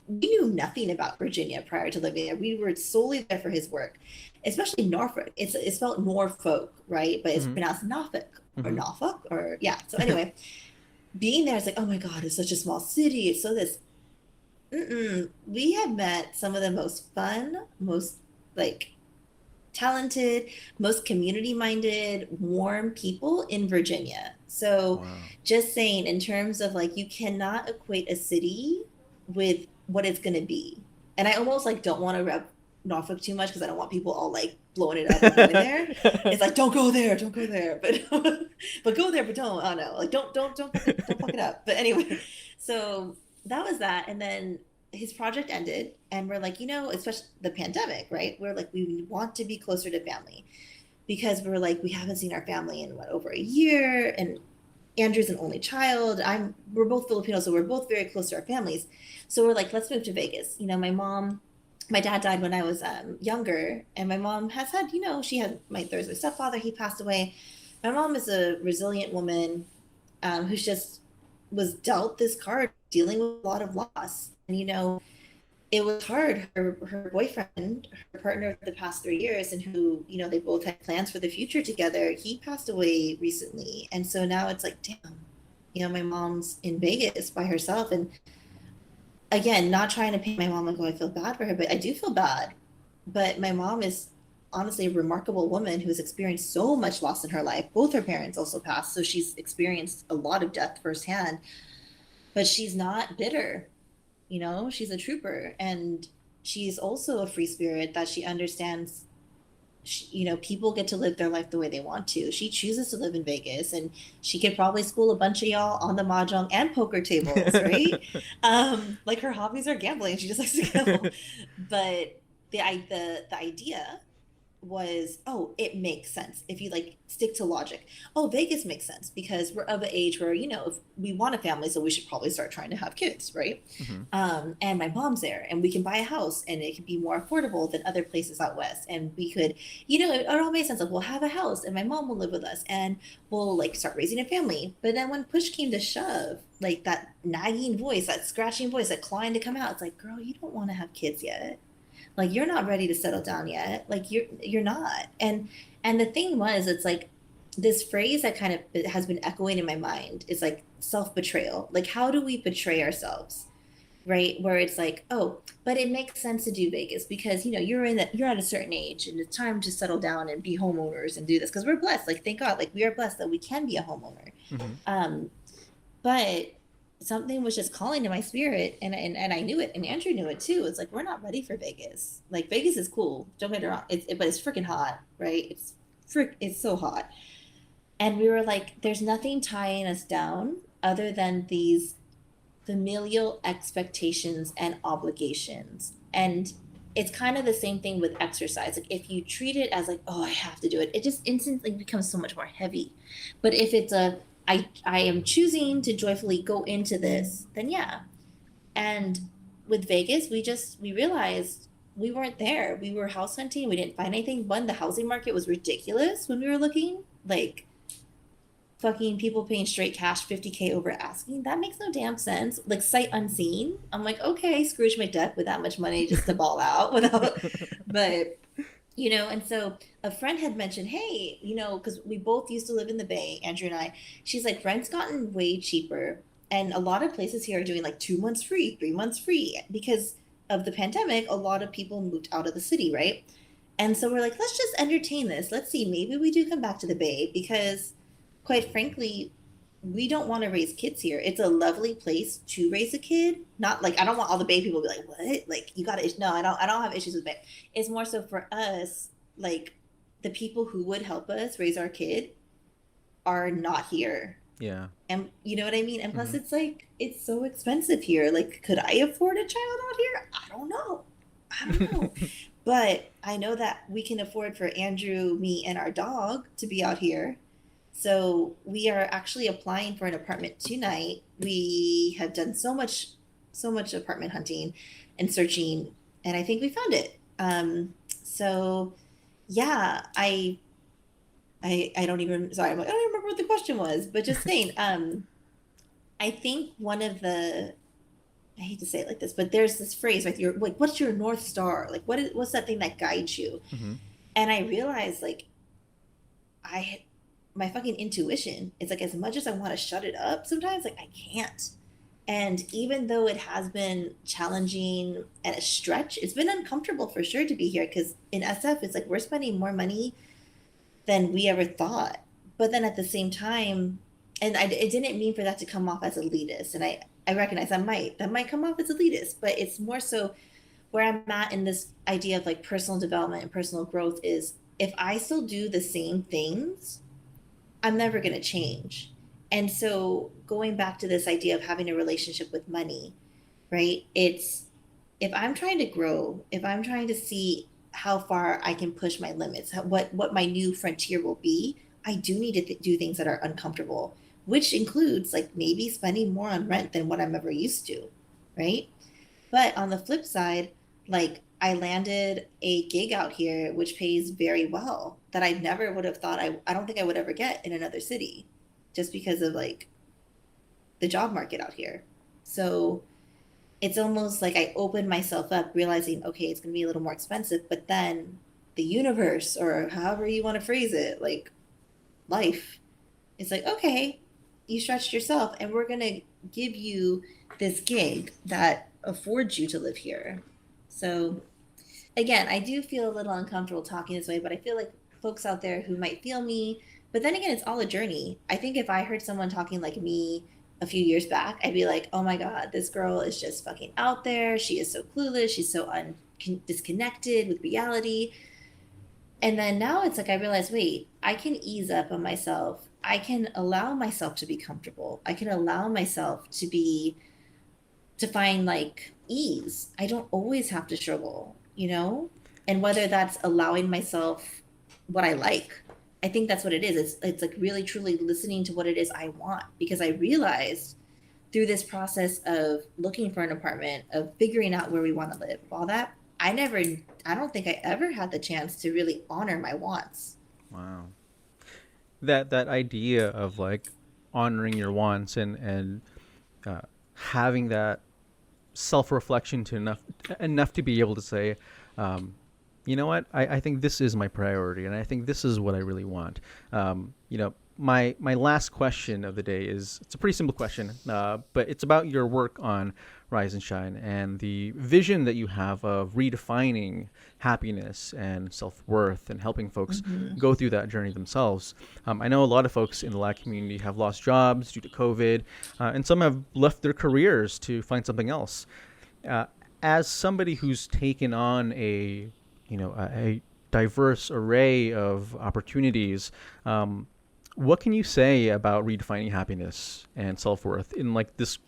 We knew nothing about Virginia prior to living there. We were solely there for his work, especially Norfolk. It's spelled Norfolk, right? But it's Hmm. pronounced Norfolk or Hmm. Norfolk or yeah. So anyway, being there is like, oh my God, it's such a small city. It's so this. We have met some of the most fun, most like talented, most community minded, warm people in Virginia. So, Wow. just saying, in terms of like, you cannot equate a city with what it's going to be. And I almost like don't want to rep Norfolk too much because I don't want people all like blowing it up and going there. It's like, don't go there, but but go there, but don't. Oh no, like don't fuck it up. But anyway, so that was that, and then his project ended and we're like, especially the pandemic, right? We're like, we want to be closer to family because we're like, we haven't seen our family in what, over a year. And Andrew's an only child. We're both Filipinos, so we're both very close to our families. So we're like, let's move to Vegas. My dad died when I was younger, and my mom has had, she had there's my stepfather, he passed away. My mom is a resilient woman who's just was dealt this card dealing with a lot of loss. And, it was hard. Her boyfriend, her partner for the past 3 years, and who, they both had plans for the future together, he passed away recently. And so now it's like, damn, my mom's in Vegas by herself. And again, not trying to paint my mom and go, I feel bad for her, but I do feel bad. But my mom is honestly a remarkable woman who's experienced so much loss in her life. Both her parents also passed, so she's experienced a lot of death firsthand. But she's not bitter. She's a trooper, and she's also a free spirit that she understands. People get to live their life the way they want to. She chooses to live in Vegas, and she could probably school a bunch of y'all on the mahjong and poker tables, right? Like her hobbies are gambling. She just likes to gamble. But the idea was, it makes sense if you stick to logic. Vegas makes sense because we're of an age where, if we want a family, so we should probably start trying to have kids, right? Mm-hmm. And my mom's there, and we can buy a house, and it can be more affordable than other places out west. And we could, it all makes sense. Like, we'll have a house, and my mom will live with us, and we'll start raising a family. But then when push came to shove, that nagging voice, that scratching voice, that clawing to come out, it's like, girl, you don't want to have kids yet. You're not ready to settle down yet. You're not. And the thing was, it's this phrase that kind of has been echoing in my mind is self-betrayal. How do we betray ourselves? Right? Where it's but it makes sense to do Vegas because, you're at a certain age and it's time to settle down and be homeowners and do this because we're blessed. Thank God, we are blessed that we can be a homeowner. Mm-hmm. But something was just calling to my spirit, and I knew it, and Andrew knew it too. It's we're not ready for Vegas. Vegas is cool, don't get me wrong, but it's freaking hot, right? It's so hot. And we were there's nothing tying us down other than these familial expectations and obligations. And it's kind of the same thing with exercise. If you treat it as I have to do it, it just instantly becomes so much more heavy. But if it's I am choosing to joyfully go into this, then yeah. And with Vegas, we realized we weren't there. We were house hunting. We didn't find anything. One, the housing market was ridiculous when we were looking. Fucking people paying straight cash $50K over asking. That makes no damn sense. Sight unseen. I'm okay, Scrooge McDuck with that much money just to ball out without. But and so a friend had mentioned, hey, because we both used to live in the Bay, Andrew and I, she's rent's gotten way cheaper. And a lot of places here are doing 2 months free, 3 months free. Because of the pandemic, a lot of people moved out of the city, right? And so we're let's just entertain this. Let's see, maybe we do come back to the Bay because quite frankly, we don't want to raise kids here. It's a lovely place to raise a kid. Not I don't want all the Bay people to be what? You got to, no, I don't have issues with Bay. It's more so for us, the people who would help us raise our kid are not here. Yeah. And you know what I mean? And plus Mm-hmm. it's so expensive here. Could I afford a child out here? I don't know. But I know that we can afford for Andrew, me, and our dog to be out here. So we are actually applying for an apartment tonight. We have done so much apartment hunting and searching, and I think we found it. So yeah, I don't even, sorry, I don't even remember what the question was, but just saying, I think one of the, I hate to say it like this, but there's this phrase, what's your North Star? What's that thing that guides you? Mm-hmm. And I realized my fucking intuition, it's as much as I want to shut it up sometimes, I can't. And even though it has been challenging and a stretch, it's been uncomfortable for sure to be here because in SF, it's we're spending more money than we ever thought. But then at the same time, and it didn't mean for that to come off as elitist. And I recognize that might come off as elitist, but it's more so where I'm at in this idea of personal development and personal growth is if I still do the same things, I'm never going to change. And so going back to this idea of having a relationship with money, right? It's if I'm trying to grow, if I'm trying to see how far I can push my limits, what my new frontier will be, I do need to do things that are uncomfortable. which includes like maybe spending more on rent than what I'm ever used to, right? But on the flip side, like I landed a gig out here which pays very well that I never would have thought I don't think I would ever get in another city just because of like the job market out here. So it's almost like I opened myself up realizing, okay, it's going to be a little more expensive, but then the universe or however you want to phrase it, like life, it's like, okay, you stretched yourself and we're going to give you this gig that affords you to live here. So again, I do feel a little uncomfortable talking this way, but I feel like folks out there who might feel me, but then again, it's all a journey. I think if I heard someone talking like me a few years back, I'd be like, oh my God, this girl is just fucking out there. She is so clueless. She's so disconnected with reality. And then now it's like I realize, wait, I can ease up on myself. I can allow myself to be comfortable. I can allow myself to find like ease. I don't always have to struggle, you know? And whether that's allowing myself what I like, I think that's what it is. It's like really truly listening to what it is I want, because I realized through this process of looking for an apartment, of figuring out where we want to live, all that, I don't think I ever had the chance to really honor my wants. Wow. That idea of like honoring your wants and having that self-reflection to enough to be able to say, you know what, I think this is my priority and I think this is what I really want. My last question of the day it's a pretty simple question, but it's about your work on Rise and Shine and the vision that you have of redefining happiness and self-worth and helping folks go through that journey themselves. I know a lot of folks in the LLAG community have lost jobs due to COVID, and some have left their careers to find something else. As somebody who's taken on a diverse array of opportunities, what can you say about redefining happiness and self-worth in like this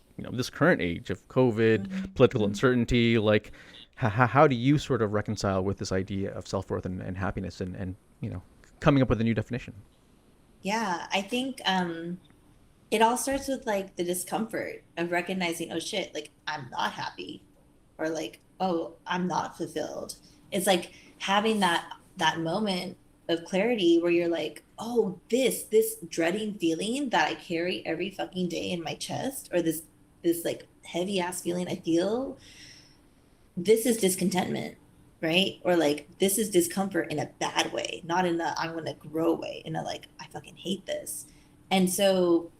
current age of COVID, political uncertainty? Like, how do you sort of reconcile with this idea of self-worth and happiness and coming up with a new definition? Yeah, I think it all starts with like the discomfort of recognizing, oh shit, like I'm not happy, or like, oh, I'm not fulfilled. It's like having that moment of clarity where you're like, oh, this dreading feeling that I carry every fucking day in my chest, or this like heavy ass feeling I feel, this is discontentment, right? Or like this is discomfort in a bad way, not in a I'm gonna grow way, in a like I fucking hate this. And so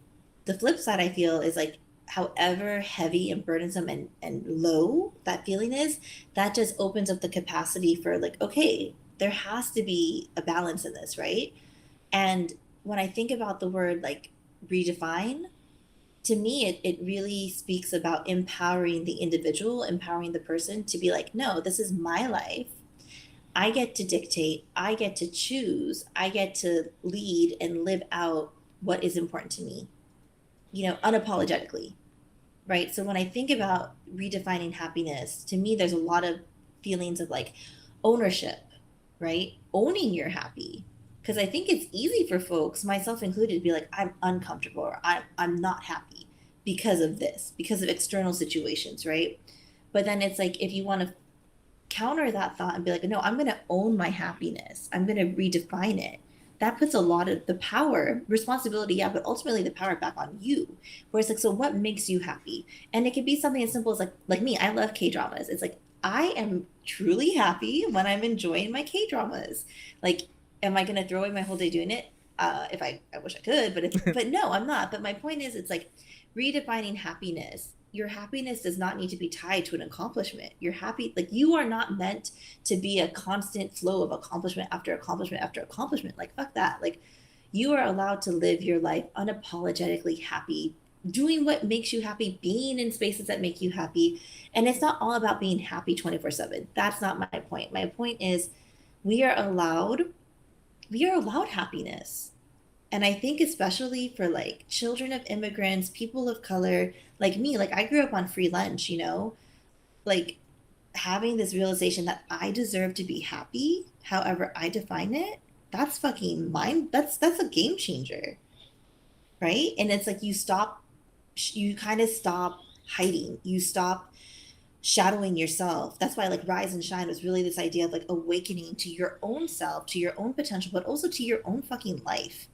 the flip side I feel is like however heavy and burdensome and low that feeling is, that just opens up the capacity for like, okay, there has to be a balance in this, right? And when I think about the word like redefine, to me it really speaks about empowering the individual, empowering the person to be like, no, this is my life. I get to dictate, I get to choose, I get to lead and live out what is important to me, unapologetically, right? So when I think about redefining happiness, to me, there's a lot of feelings of like ownership, right? Owning you're happy. Because I think it's easy for folks, myself included, to be like, I'm uncomfortable or I'm not happy because of this, because of external situations, right? But then it's like, if you want to counter that thought and be like, no, I'm going to own my happiness, I'm going to redefine it. That puts a lot of the power, responsibility, yeah, but ultimately the power back on you. Where it's like, so what makes you happy? And it could be something as simple as like me, I love K-dramas. It's like, I am truly happy when I'm enjoying my K-dramas. Like, am I going to throw away my whole day doing it? If I wish I could, but no, I'm not. But my point is, it's like redefining happiness. Your happiness does not need to be tied to an accomplishment. You're happy, like you are not meant to be a constant flow of accomplishment after accomplishment after accomplishment. Like fuck that. Like you are allowed to live your life unapologetically happy, doing what makes you happy, being in spaces that make you happy. And it's not all about being happy 24/7. That's not my point. My point is we are allowed happiness. And I think especially for like children of immigrants, people of color, like me, like I grew up on free lunch, like having this realization that I deserve to be happy, however I define it, that's fucking mind. That's a game changer. right? And it's like you kind of stop hiding, you stop shadowing yourself. That's why like Rise and Shine was really this idea of like awakening to your own self, to your own potential, but also to your own fucking life.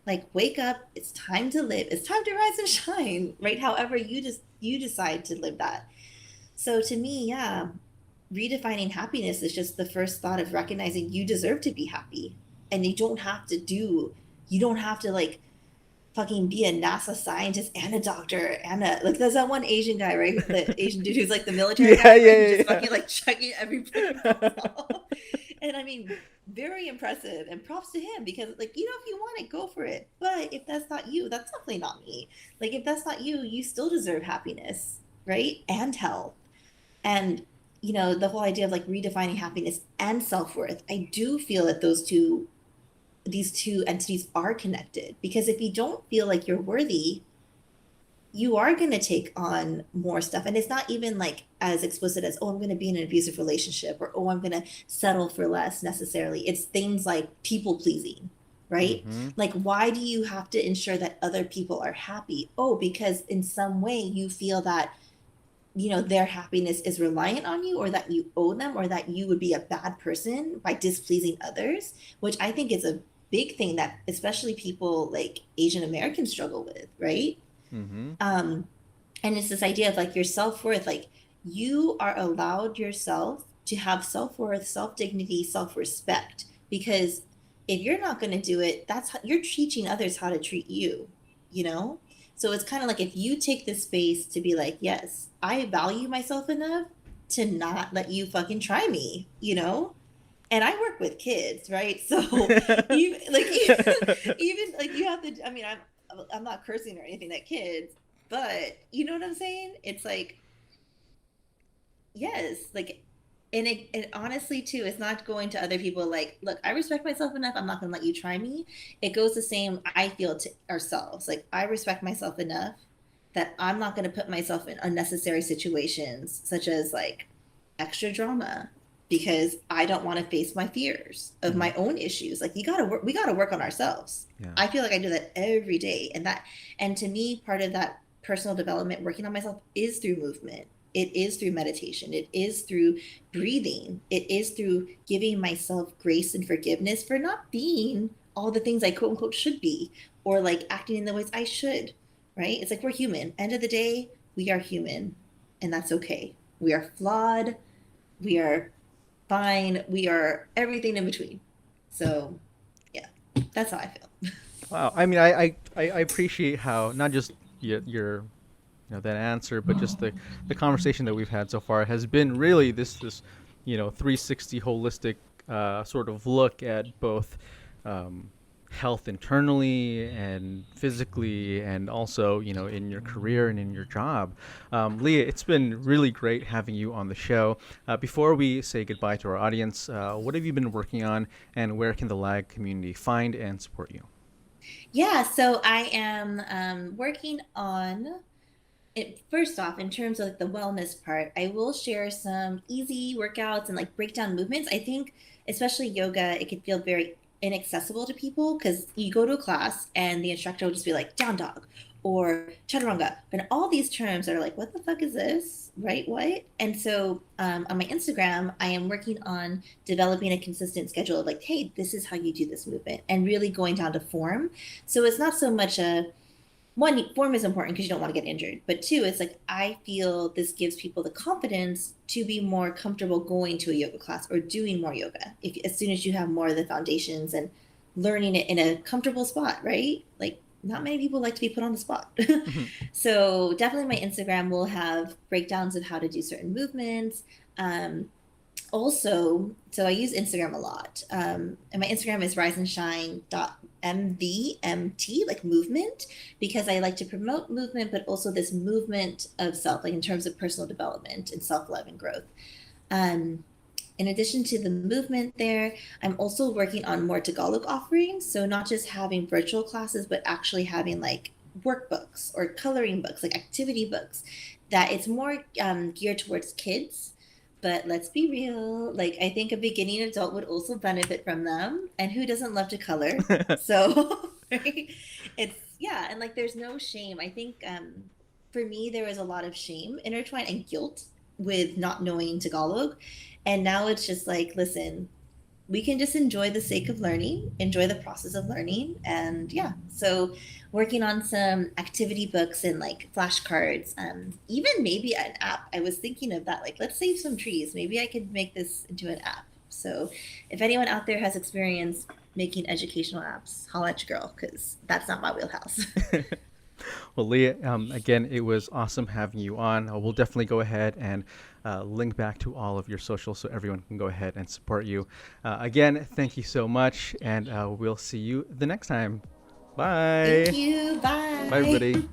Like wake up, it's time to live. It's time to rise and shine, right? However you decide to live that. So to me, yeah, redefining happiness is just the first thought of recognizing you deserve to be happy. And you don't have to like fucking be a NASA scientist and a doctor and a like there's that one Asian guy, right? The Asian dude who's like the military Yeah, guy, right? Who's yeah, just fucking like checking everybody off. And I mean, very impressive and props to him because like, you know, if you want it, go for it. But if that's not you, that's definitely not me. Like if that's not you, you still deserve happiness, right? And health. And you know, the whole idea of like redefining happiness and self-worth. I do feel that these two entities are connected because if you don't feel like you're worthy, you are going to take on more stuff. And it's not even like as explicit as, oh, I'm going to be in an abusive relationship or, oh, I'm going to settle for less necessarily. It's things like people pleasing, right? mm-hmm. Like, why do you have to ensure that other people are happy? Oh, because in some way you feel that, you know, their happiness is reliant on you or that you owe them or that you would be a bad person by displeasing others, which I think is a big thing that especially people like Asian Americans struggle with, right? Mm-hmm. um and it's this idea of like your self-worth, like you are allowed yourself to have self-worth, self-dignity, self-respect, because if you're not going to do it, that's how you're teaching others how to treat you, you know. So it's kind of like if you take the space to be like, yes, I value myself enough to not let you fucking try me, you know. And I work with kids, right? So even like even like you have to, I mean, I'm not cursing or anything at kids, but you know what I'm saying? It's like, yes, like, and honestly too, it's not going to other people like, look, I respect myself enough, I'm not gonna let you try me. It goes the same, I feel, to ourselves. Like I respect myself enough that I'm not gonna put myself in unnecessary situations such as like extra drama because I don't want to face my fears of Mm-hmm. my own issues. Like you gotta work, we gotta work on ourselves. Yeah. I feel like I do that every day. And to me, part of that personal development, working on myself, is through movement. It is through meditation. It is through breathing. It is through giving myself grace and forgiveness for not being all the things I quote unquote should be, or like acting in the ways I should, right? It's like we're human. End of the day, we are human, and that's okay. We are flawed. We are fine. We are everything in between. So, yeah, that's how I feel. Wow. I mean, I appreciate how not just your that answer, but just the conversation that we've had so far has been really this 360 holistic sort of look at both um, health internally and physically, and also in your career and in your job. Leah, it's been really great having you on the show. Before we say goodbye to our audience, what have you been working on, and where can the LLAG community find and support you? Yeah, so I am working on it. First off, in terms of like the wellness part, I will share some easy workouts and like breakdown movements. I think, especially yoga, it can feel very inaccessible to people because you go to a class and the instructor will just be like down dog or chaturanga and all these terms that are like, what the fuck is this? Right? What? And so on my Instagram, I am working on developing a consistent schedule of like, hey, this is how you do this movement, and really going down to form. So it's not so much a one, form is important because you don't want to get injured, but two, it's like I feel this gives people the confidence to be more comfortable going to a yoga class or doing more yoga if as soon as you have more of the foundations and learning it in a comfortable spot, right? Like not many people like to be put on the spot. So definitely my Instagram will have breakdowns of how to do certain movements. Also, so I use Instagram a lot. And my Instagram is riseandshine.mvmt, like movement, because I like to promote movement, but also this movement of self, like in terms of personal development and self love and growth. Um, in addition to the movement there, I'm also working on more Tagalog offerings. So not just having virtual classes, but actually having like workbooks or coloring books, like activity books, that it's more geared towards kids. But let's be real, like I think a beginning adult would also benefit from them. And who doesn't love to color? So right? It's yeah, and like there's no shame. I think for me there was a lot of shame intertwined and guilt with not knowing Tagalog. And now it's just like, listen, we can just enjoy the sake of learning, enjoy the process of learning. And yeah, so working on some activity books and like flashcards, even maybe an app. I was thinking of that, like, let's save some trees. Maybe I could make this into an app. So if anyone out there has experience making educational apps, holla at your girl, because that's not my wheelhouse. Well, Leah, again, it was awesome having you on. We'll definitely go ahead and link back to all of your socials so everyone can go ahead and support you. Again, thank you so much, and we'll see you the next time. Thank Bye. you. Bye, Bye. everybody.